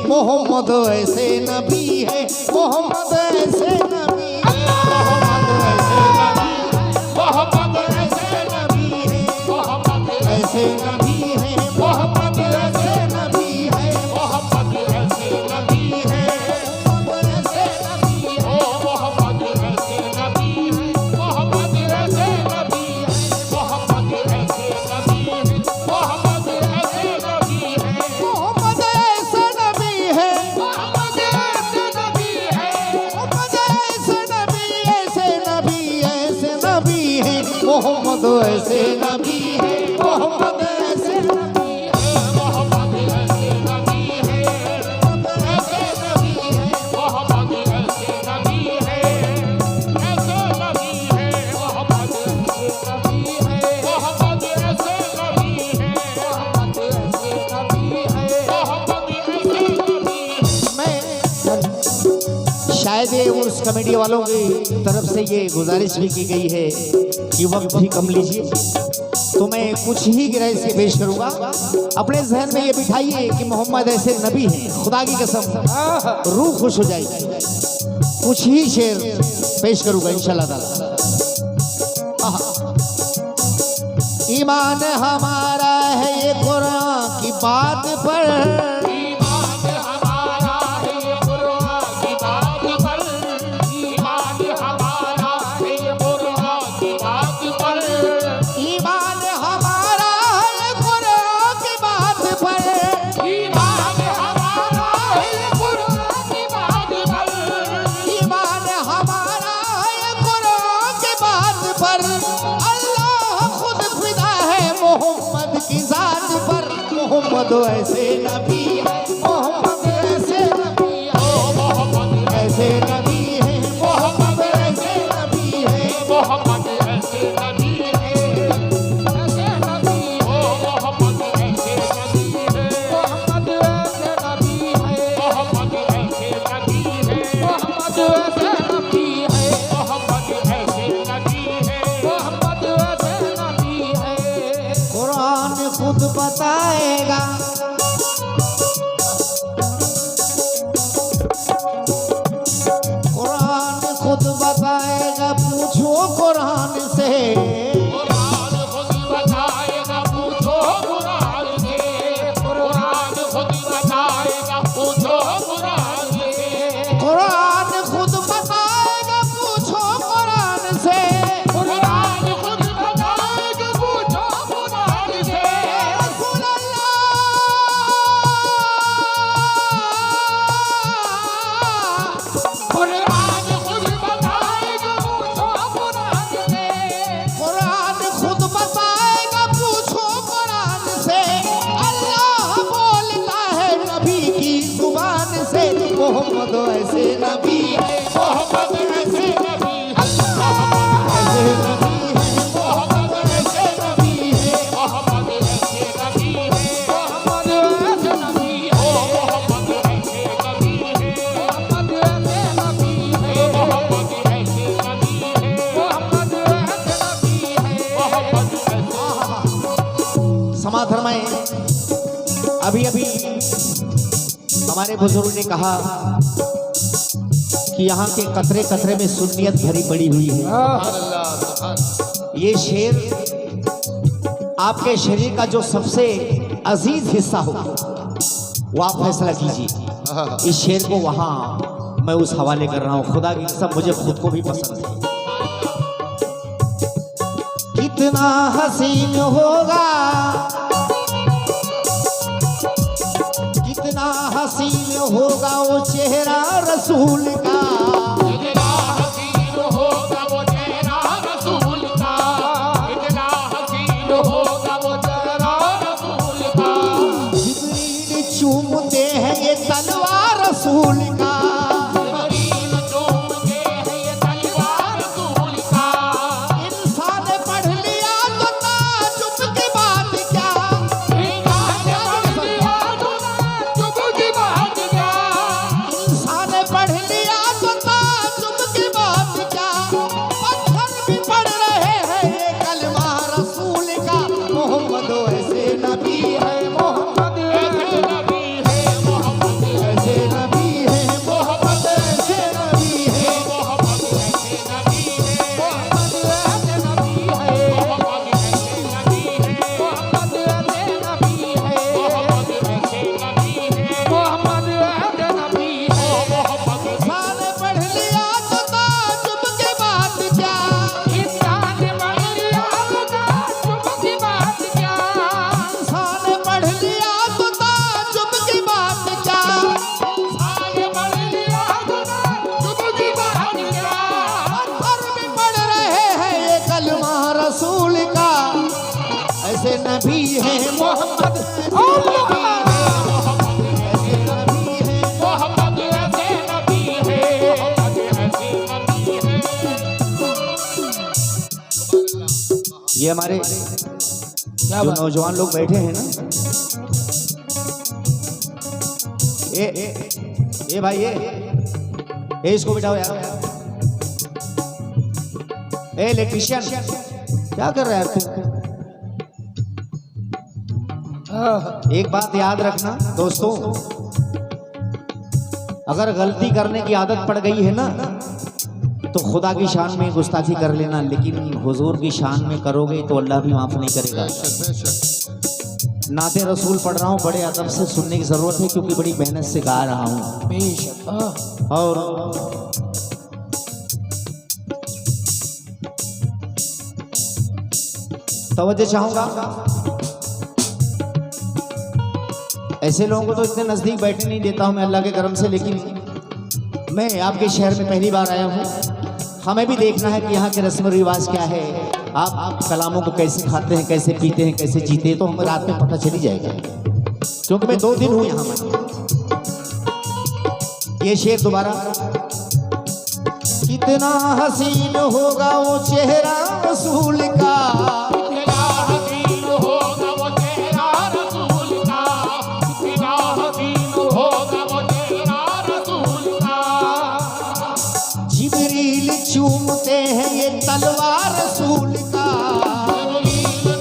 मोहम्मद ऐसे नबी है, मोहम्मद ऐसे नबी है, मोहम्मद ऐसे नबी है, मोहम्मद ऐसे नबी है, मोहम्मद ऐसे नबी है, मोहम्मद ऐसे नबी है, मोहम्मद ऐसे नबी है, मोहम्मद ऐसे नबी है, मोहम्मद ऐसे नबी है, मोहम्मद ऐसे नबी है, मोहम्मद ऐसे नबी है, मोहम्मद ऐसे नबी है, मोहम्मद ऐसे नबी है, मोहम्मद ऐसे नबी, ऐसे नबी, ऐसे नबी है, मोहम्मद ऐसे नबी है, मोहम्मद ऐसे नबी है, मोहम्मद ऐसे नबी है, ऐसे नबी है, मोहम्मद ऐसे नबी है, ऐसे नबी है, मोहम्मद ऐसे नबी है, मोहम्मद ऐसे नबी है, मोहम्मद ऐसे नबी है, मोहम्मद ऐसे नबी है। मैं शायद ये उस कमेटी वालों की तरफ से ये गुजारिश भी की गई है कि वक्त भी कम लीजिए, तो मैं कुछ ही गिराइश के पेश करूंगा। अपने जहन में ये बिठाइए कि मोहम्मद ऐसे नबी हैं, खुदा की कसम रूह खुश हो जाएगी। कुछ ही शेर पेश करूंगा इंशाल्लाह ताला। ईमान हमारा है ये कुरान की बात पर, मोहम्मद ऐसे नबी है, मोहम्मद ऐसे नबी है, मोहम्मद ऐसे नबी है, मोहम्मद ऐसे नबी है, मोहम्मद ऐसे नबी है, ऐसे नबी है, मोहम्मद ऐसे नबी है, मोहम्मद ऐसे नबी है, मोहम्मद ऐसे नबी है, मोहम्मद ऐसे नबी है, मोहम्मद ऐसे नबी है, मोहम्मद ऐसे नबी है। कुरान खुद बताएगा, कुरान खुद बताएगा, पूछो कुरान से, कुरान खुद बताएगा, पूछो कुरान से, कुरान खुद बताएगा, पूछो कुरान से, कुरान खुद बताएगा, पूछो कुरान से, कुरान खुद बताएगा, पूछो कुरान से। रसूल अल्लाह कुरान खुद बताएगा, पूछो कुरान से, कुरान खुद बताएगा, पूछो कुरान से। अल्लाह बोलता है नबी की जुबान से, मोहम्मद ऐसे नबी है, मोहम्मद ऐसे नबी है, ऐसे नबी है, मोहम्मद ऐसे नबी है, मोहम्मद ऐसे नबी है, मोहम्मद ऐसे नबी है, मोहम्मद ऐसे नबी है, मोहम्मद ऐसे नबी है, मोहम्मद ऐसे नबी है, मोहम्मद ऐसे नबी है, मोहम्मद ऐसे। समाधर्म में अभी अभी हमारे बुजुर्ग ने कहा कि यहाँ के कतरे कतरे में सुन्नियत भरी पड़ी हुई है। ये शेर आपके शरीर का जो सबसे अजीज हिस्सा हो वो आप फैसला कीजिए। इस शेर को वहां मैं उस हवाले कर रहा हूं। खुदा की कसम मुझे खुद को भी पसंद है। कितना हसीन होगा, कितना हसीन होगा वो चेहरा रसूल का, कितना हसीन होगा वो चेहरा रसूल का, कितना हसीन होगा वो चेहरा रसूल का। जिब्रील चूमते हैं ये तलवार रसूल का, जिब्रील चूमते हैं ये तलवार रसूल का। इंसान पढ़ लिया तो ताजुब की बात क्या, इंसान पढ़ लिया तो ताजुब की बात क्या, इंसान पढ़ लिया तो ताजुब की बात क्या। पत्थर भी पढ़ रहे हैं ये कलमा रसूल का, मोहम्मद ऐसे नबी है, मोहम्मद ऐसे नबी है, मोहम्मद ऐसे ये हमारे जो नौजवान लोग बैठे हैं ना, ये भाई ये इसको बिठाओ यार। ए इलेक्ट्रीशियन क्या कर रहा है तू? एक बात याद रखना दोस्तों, अगर गलती करने की आदत पड़ गई है ना तो खुदा की शान में गुस्ताखी कर लेना, लेकिन हुजूर की शान में करोगे तो अल्लाह भी माफ नहीं करेगा। नाते रसूल पढ़ रहा हूँ, बड़े अदब से सुनने की जरूरत है क्योंकि बड़ी मेहनत से गा रहा हूँ। और तवज्जो चाहूंगा, ऐसे लोगों को तो इतने नजदीक बैठने नहीं देता हूं मैं अल्लाह के करम से, लेकिन मैं आपके शहर में पहली बार आया हूं, हमें भी देखना है कि यहाँ के रस्म रिवाज क्या है, आप कलामों को कैसे खाते हैं, कैसे पीते हैं, कैसे जीते हैं, तो हमें रात में पता चली जाएगा, क्योंकि मैं 2 दिन हूँ यहाँ में। ये शेर दोबारा, कितना हसीन होगा वो चेहरा रसूल का, चूमते हैं ये तलवार रसूल का,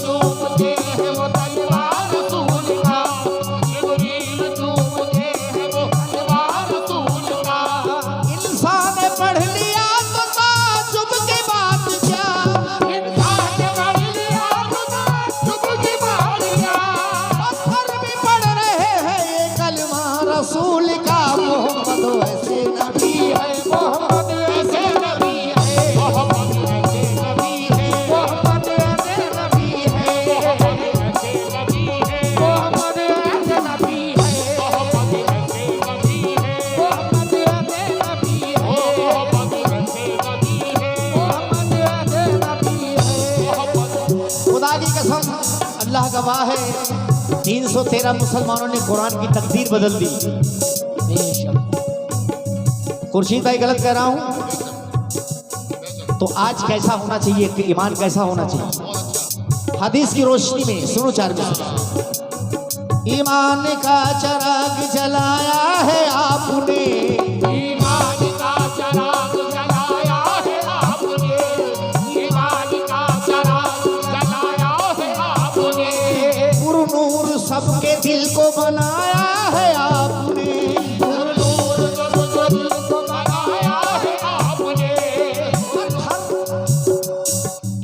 चूमते हैं वो तलवार रसूल का, चूमते हैं वो तलवार रसूल का। इंसान ने पढ़ लिया तो ताजुब की बात क्या, इंसान ने पढ़ लिया तो ताजुब की बात क्या, पत्थर भी पढ़ रहे हैं ये कलमा रसूल का। मोहम्मद ऐसे नबी है, मोहम्मद ऐसे अल्लाह गवाह है, 313 मुसलमानों ने कुरान की तकदीर बदल दी। खुर्शीद भाई गलत कह रहा हूं तो आज कैसा होना चाहिए, ईमान कैसा होना चाहिए, हदीस की रोशनी में सुनो 4 मिनट। ईमान का चराग जलाया है आपने, ईमान का चराग जलाया है आपने, ईमान का चराग जलाया है आपने, पुरनूर सबके दिल को बनाया है आपने, पुरनूर सबके दिल को बनाया है आपने।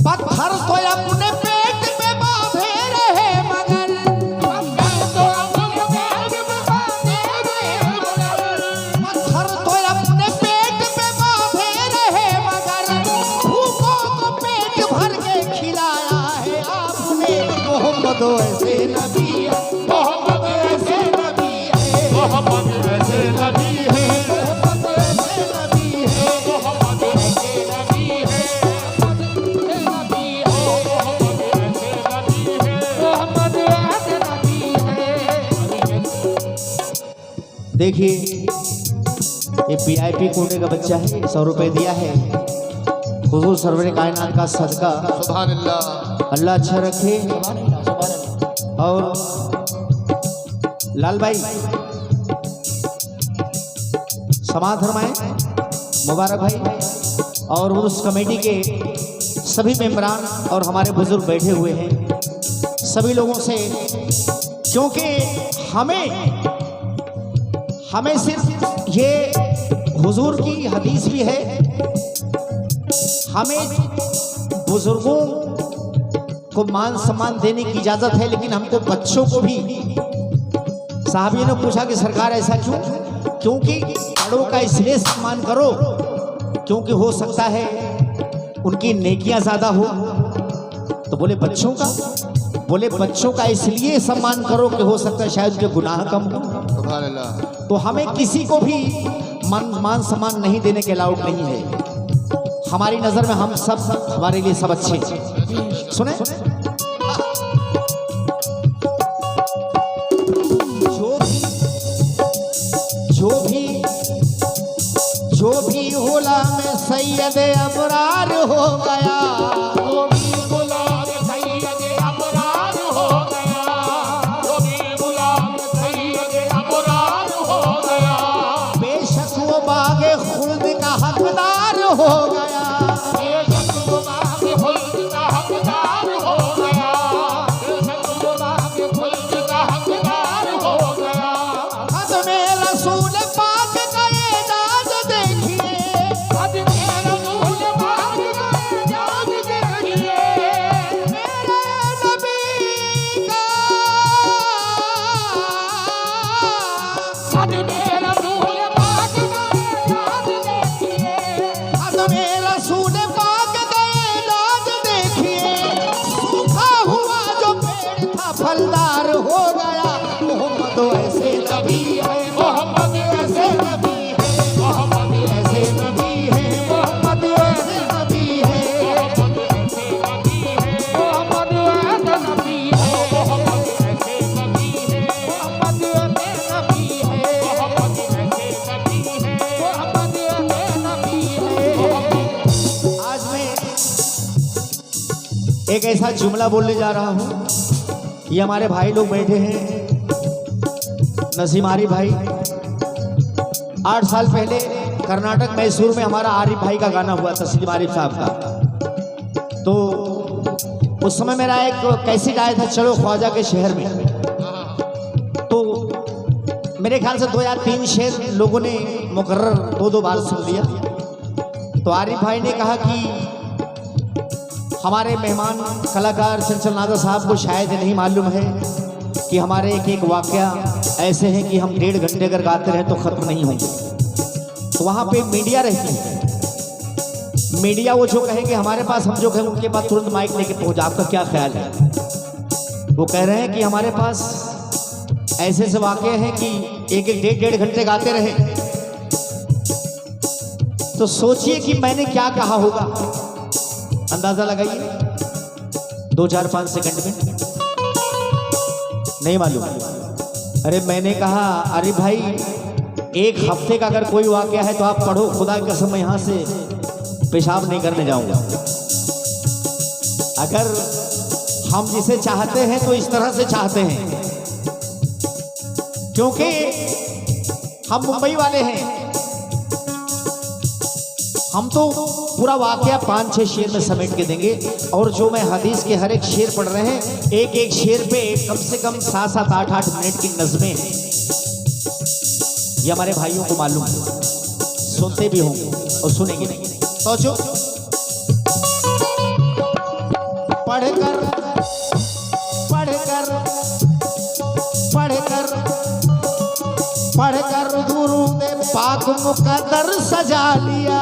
पत्थर तो अपने पेट में बांधे रहे मगर, पत्थर तो अपने पेट में बांधे रहे मगर, पत्थर तो अपने पेट में बांधे रहे मगर, भूखों को पेट भर के खिलाया है आपने। मोहम्मद ऐसे नबी है, मोहम्मद ऐसे नबी है, मोहम्मद ऐसे नबी है, मोहम्मद ऐसे नबी है, मोहम्मद ऐसे नबी है, देखिए ये पीआईपी कोटे का बच्चा है, 100 रुपए दिया है, हुजूर सरवर कायनात का सदका, सुभान अल्लाह, अल्लाह अच्छा रखे। और लाल भाई समाज धर्माए मुबारक भाई, और उस कमेटी के सभी मेंबरान और हमारे बुजुर्ग बैठे हुए हैं, सभी लोगों से, क्योंकि हमें सिर्फ ये हुजूर की हदीस भी है, हमें बुजुर्गों को मान सम्मान देने की इजाजत है, लेकिन हमको बच्चों को भी, साहबी ने पूछा कि सरकार ऐसा क्यों, क्योंकि बड़ों का इसलिए सम्मान करो क्योंकि हो सकता है उनकी नेकियां ज्यादा हो, तो बोले बच्चों का, बोले बच्चों का इसलिए सम्मान करो कि हो सकता है शायद उनके गुनाह कम हो। सुभान अल्लाह। तो हमें किसी को भी मान सम्मान नहीं देने के अलाउड नहीं है, हमारी नजर में हम सब हमारे लिए सब अच्छे। सुने जो भी गुलाम सैयद अबरार हो गया, जो भी गुलाम एक ऐसा जुमला बोलने जा रहा हूँ। ये हमारे भाई लोग बैठे हैं, नसीमारी भाई। 8 साल पहले कर्नाटक मैसूर में हमारा आरिफ भाई का गाना हुआ, तस्लीम आरिफ साहब का। तो उस समय मेरा एक कैसेट आया था, चलो ख्वाजा के शहर में। तो मेरे ख्याल से 2 या 3 शेर लोगों ने मुकर्रर 2-2 बार सुन लिया। तो आरिफ भाई ने कहा कि हमारे मेहमान कलाकार चंचल नादा साहब को शायद नहीं मालूम है कि हमारे एक वाकया ऐसे हैं कि हम 1.5 घंटे अगर गाते रहे तो ख़त्म नहीं होंगे। तो वहाँ पे मीडिया रहती है, मीडिया वो जो कहेंगे हमारे पास, हम जो कहें उनके पास तुरंत माइक लेके पहुँच। आपका क्या ख्याल है? वो कह रहे हैं कि हमारे पास ऐसे ऐसे वाकये हैं कि 1-1 घंटे गाते रहे। तो सोचिए कि मैंने क्या कहा होगा, अंदाजा लगाइए। 2-4-5 सेकंड में नहीं मालूम। अरे मैंने कहा अरे भाई 1 हफ्ते का अगर कोई वाकया है तो आप पढ़ो, खुदा की कसम मैं यहाँ से पेशाब नहीं करने जाऊंगा। अगर हम जिसे चाहते हैं तो इस तरह से चाहते हैं, क्योंकि हम मुंबई वाले हैं। हम तो पूरा वाकया 5-6 शेर में समेट के देंगे। और जो मैं हदीस के हर एक शेर पढ़ रहे हैं, एक शेर पे कम से कम 7-7, 8-8 मिनट की नज़में हैं। ये हमारे भाइयों को मालूम है, सुनते भी होंगे और सुनेंगे नहीं। तो जो पढ़कर गुरु ने पाक मुकद्दर सजा लिया।